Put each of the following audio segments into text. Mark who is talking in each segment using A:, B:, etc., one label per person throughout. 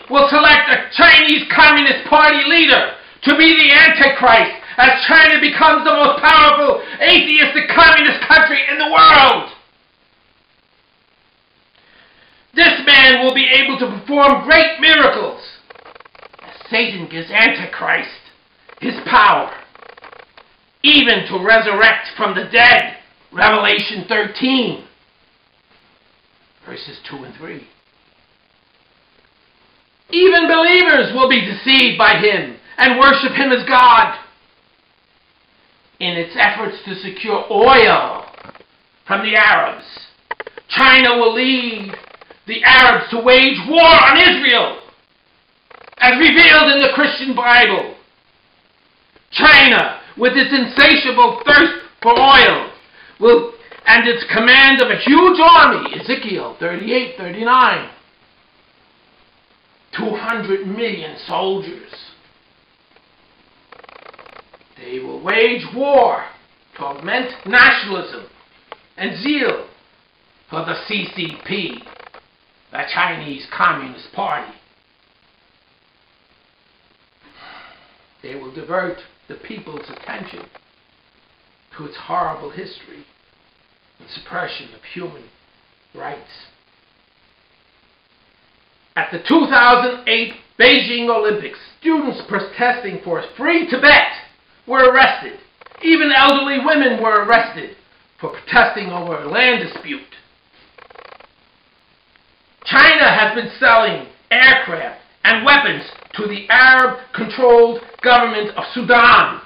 A: will select a Chinese Communist Party leader to be the Antichrist as China becomes the most powerful atheistic communist country in the world. This man will be able to perform great miracles as Satan gives Antichrist his power, even to resurrect from the dead. Revelation 13, verses 2 and 3. Even believers will be deceived by him and worship him as God. In its efforts to secure oil from the Arabs, China will lead the Arabs to wage war on Israel, as revealed in the Christian Bible. China, with its insatiable thirst for oil, and its command of a huge army, Ezekiel 38:39, 200 million soldiers. They will wage war to augment nationalism and zeal for the CCP, the Chinese Communist Party. They will divert the people's attention to its horrible history and suppression of human rights. At the 2008 Beijing Olympics, students protesting for a free Tibet were arrested. Even elderly women were arrested for protesting over a land dispute. China has been selling aircraft and weapons to the Arab-controlled government of Sudan,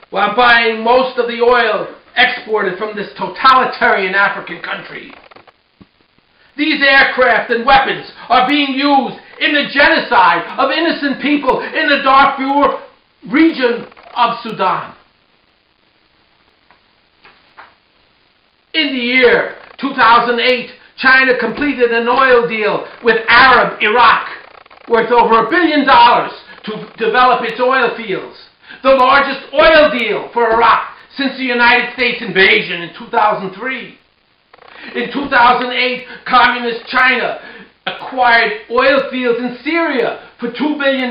A: while buying most of the oil exported from this totalitarian African country. These aircraft and weapons are being used in the genocide of innocent people in the Darfur region of Sudan. In the year 2008, China completed an oil deal with Arab Iraq worth over $1 billion to develop its oil fields, the largest oil deal for Iraq since the United States invasion in 2003. In 2008, Communist China acquired oil fields in Syria for $2 billion.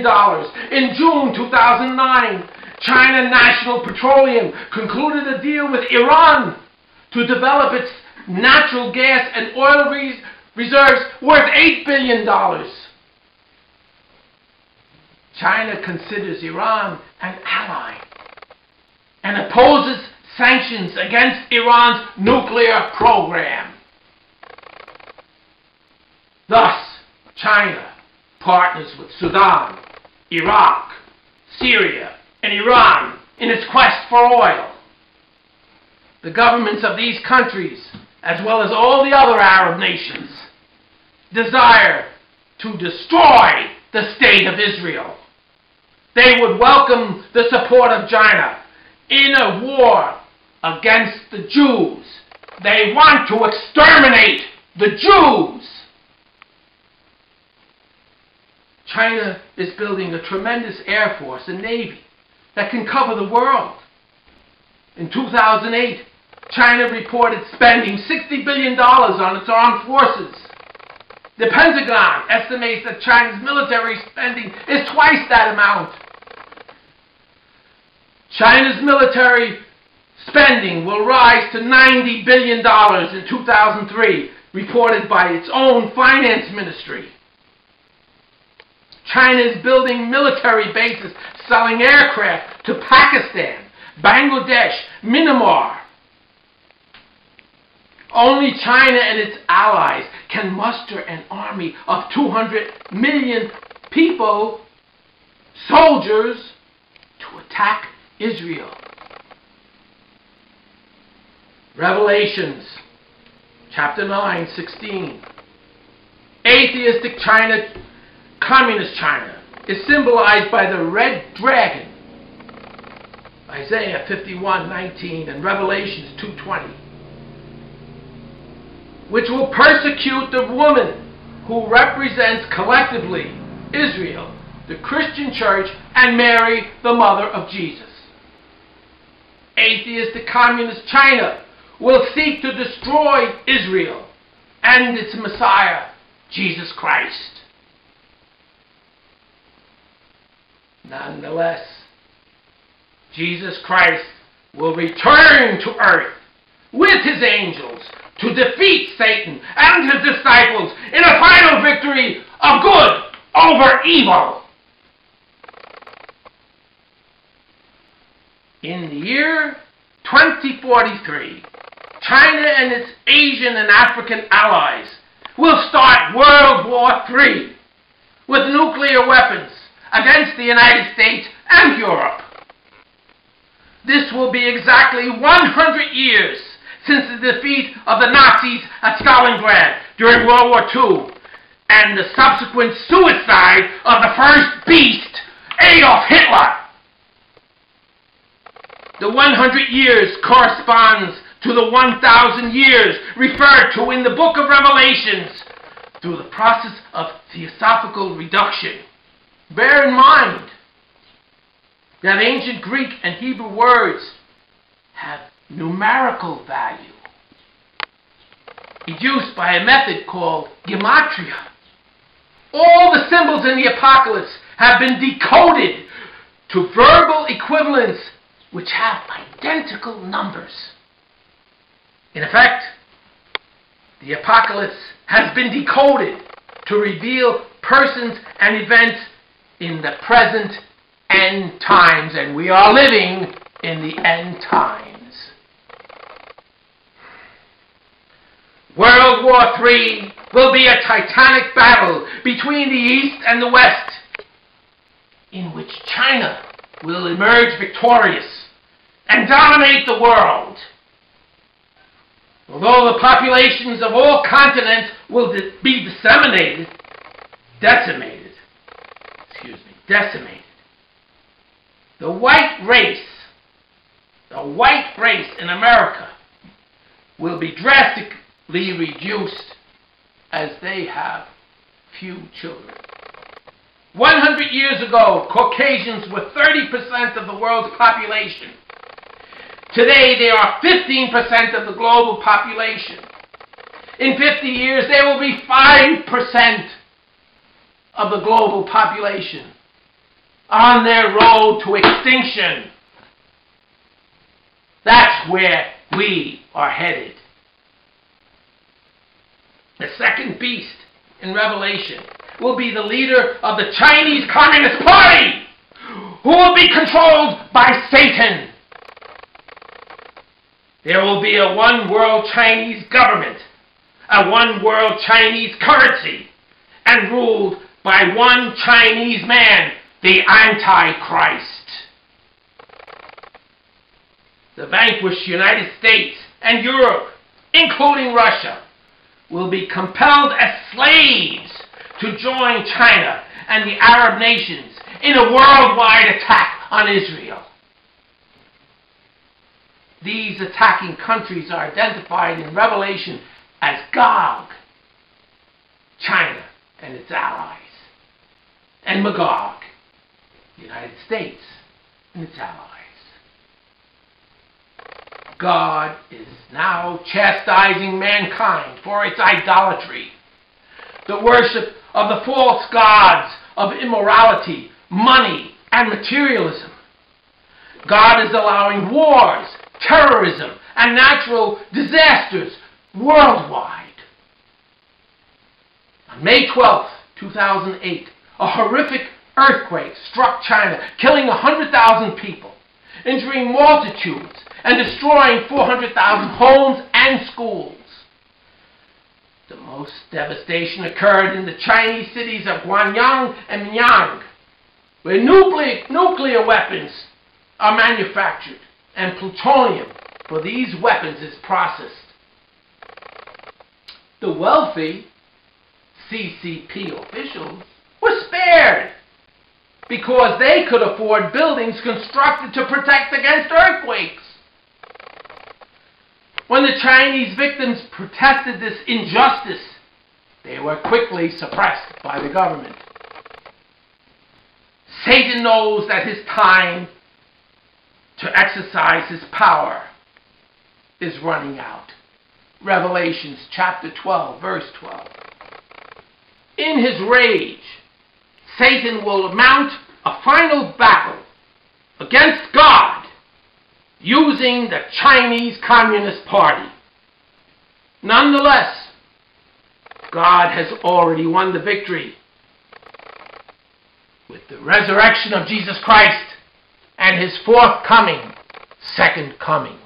A: In June 2009, China National Petroleum concluded a deal with Iran to develop its natural gas and oil reserves worth $8 billion. China considers Iran an ally and opposes sanctions against Iran's nuclear program. Thus, China partners with Sudan, Iraq, Syria, and Iran in its quest for oil. The governments of these countries, as well as all the other Arab nations, desire to destroy the state of Israel. They would welcome the support of China in a war against the Jews. They want to exterminate the Jews. China is building a tremendous air force and navy that can cover the world. In 2008, China reported spending $60 billion on its armed forces. The Pentagon estimates that China's military spending is twice that amount. China's military spending will rise to $90 billion in 2003, reported by its own finance ministry. China is building military bases, selling aircraft to Pakistan, Bangladesh, Myanmar. Only China and its allies can muster an army of 200 million people, soldiers, to attack Israel. Revelations, chapter 9:16. Atheistic China, Communist China, is symbolized by the red dragon, Isaiah 51:19 and Revelations 2:20, which will persecute the woman who represents collectively Israel, the Christian church, and Mary, the mother of Jesus. Atheistic Communist China will seek to destroy Israel and its Messiah, Jesus Christ. Nonetheless, Jesus Christ will return to earth with his angels to defeat Satan and his disciples in a final victory of good over evil. In the year 2043, China and its Asian and African allies will start World War III with nuclear weapons against the United States and Europe. This will be exactly 100 years since the defeat of the Nazis at Stalingrad during World War II and the subsequent suicide of the first beast, Adolf Hitler. The 100 years corresponds to the 1,000 years referred to in the book of Revelations through the process of theosophical reduction. Bear in mind that ancient Greek and Hebrew words have numerical value, induced by a method called gematria. All the symbols in the Apocalypse have been decoded to verbal equivalents which have identical numbers. In effect, the Apocalypse has been decoded to reveal persons and events in the present end times, and we are living in the end times. World War III will be a titanic battle between the East and the West, in which China will emerge victorious and dominate the world. Although the populations of all continents will be decimated, the white race in America will be drastically reduced as they have few children. 100 years ago, Caucasians were 30% of the world's population. Today, they are 15% of the global population. In 50 years, they will be 5% of the global population on their road to extinction. That's where we are headed. The second beast in Revelation will be the leader of the Chinese Communist Party, who will be controlled by Satan. There will be a one-world Chinese government, a one-world Chinese currency, and ruled by one Chinese man, the Antichrist. The vanquished United States and Europe, including Russia, will be compelled as slaves to join China and the Arab nations in a worldwide attack on Israel. These attacking countries are identified in Revelation as Gog, China and its allies, and Magog, the United States and its allies. God is now chastising mankind for its idolatry, the worship of the false gods of immorality, money, and materialism. God is allowing wars, terrorism, and natural disasters worldwide. On May 12, 2008, a horrific earthquake struck China, killing 100,000 people, injuring multitudes, and destroying 400,000 homes and schools. The most devastation occurred in the Chinese cities of Guanyang and Mianyang, where nuclear weapons are manufactured and plutonium for these weapons is processed. The wealthy CCP officials were spared because they could afford buildings constructed to protect against earthquakes. When the Chinese victims protested this injustice, they were quickly suppressed by the government. Satan knows that his time to exercise his power is running out. Revelations chapter 12, verse 12. In his rage, Satan will mount a final battle against God using the Chinese Communist Party. Nonetheless, God has already won the victory with the resurrection of Jesus Christ and his forthcoming second coming.